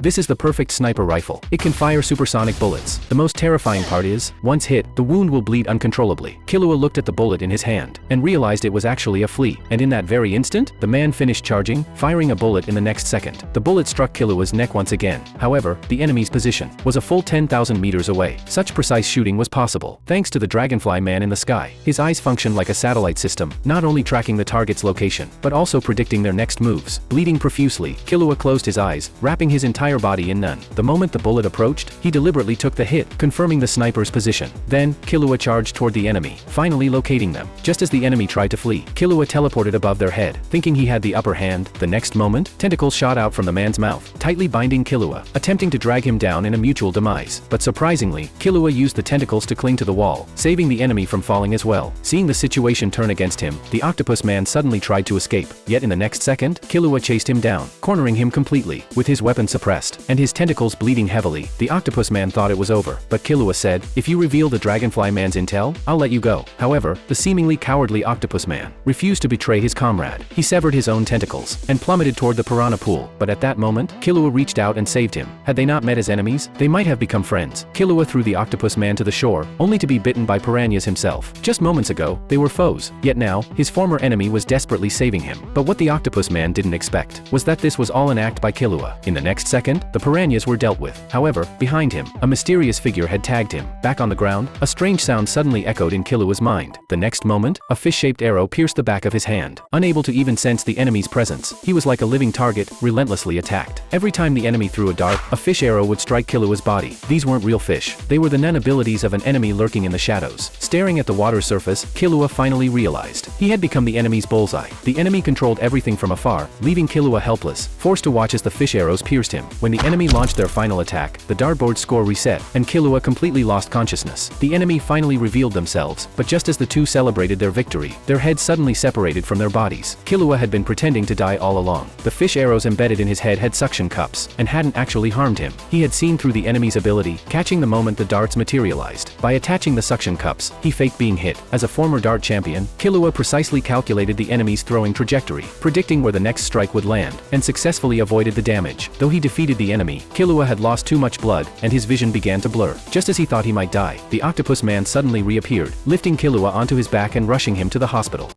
This is the perfect sniper rifle. It can fire supersonic bullets. The most terrifying part is, once hit, the wound will bleed uncontrollably. Killua looked at the bullet in his hand, and realized it was actually a flea. And in that very instant, the man finished charging, firing a bullet in the next second. The bullet struck Killua's neck once again. However, the enemy's position was a full 10,000 meters away. Such precise shooting was possible, thanks to the dragonfly man in the sky. His eyes functioned like a satellite system, not only tracking the target's location, but also predicting their next moves. Bleeding profusely, Killua closed his eyes, wrapping his entire body in none. The moment the bullet approached, he deliberately took the hit, confirming the sniper's position. Then, Killua charged toward the enemy, finally locating them. Just as the enemy tried to flee, Killua teleported above their head, thinking he had the upper hand. The next moment, tentacles shot out from the man's mouth, tightly binding Killua, attempting to drag him down in a mutual demise. But surprisingly, Killua used the tentacles to cling to the wall, saving the enemy from falling as well. Seeing the situation turn against him, the octopus man suddenly tried to escape. Yet in the next second, Killua chased him down, cornering him completely. With his weapon suppressed, and his tentacles bleeding heavily, the octopus man thought it was over. But Killua said, "If you reveal the dragonfly man's intel, I'll let you go." However, the seemingly cowardly octopus man refused to betray his comrade. He severed his own tentacles, and plummeted toward the piranha pool. But at that moment, Killua reached out and saved him. Had they not met as enemies, they might have become friends. Killua threw the octopus man to the shore, only to be bitten by piranhas himself. Just moments ago, they were foes, yet now, his former enemy was desperately saving him. But what the octopus man didn't expect was that this was all an act by Killua. In the next second, the piranhas were dealt with. However, behind him, a mysterious figure had tagged him. Back on the ground, a strange sound suddenly echoed in Killua's mind. The next moment, a fish-shaped arrow pierced the back of his hand. Unable to even sense the enemy's presence, he was like a living target, relentlessly attacked. Every time the enemy threw a dart, a fish arrow would strike Killua's body. These weren't real fish. They were the nun abilities of an enemy lurking in the shadows. Staring at the water surface, Killua finally realized he had become the enemy's bullseye. The enemy controlled everything from afar, leaving Killua helpless, forced to watch as the fish arrows pierced him. When the enemy launched their final attack, the dartboard score reset, and Killua completely lost consciousness. The enemy finally revealed themselves, but just as the two celebrated their victory, their heads suddenly separated from their bodies. Killua had been pretending to die all along. The fish arrows embedded in his head had suction cups, and hadn't actually harmed him. He had seen through the enemy's ability, catching the moment the darts materialized. By attaching the suction cups, he faked being hit. As a former dart champion, Killua precisely calculated the enemy's throwing trajectory, predicting where the next strike would land, and successfully avoided the damage. Though he defeated the enemy, Killua had lost too much blood, and his vision began to blur. Just as he thought he might die, the octopus man suddenly reappeared, lifting Killua onto his back and rushing him to the hospital.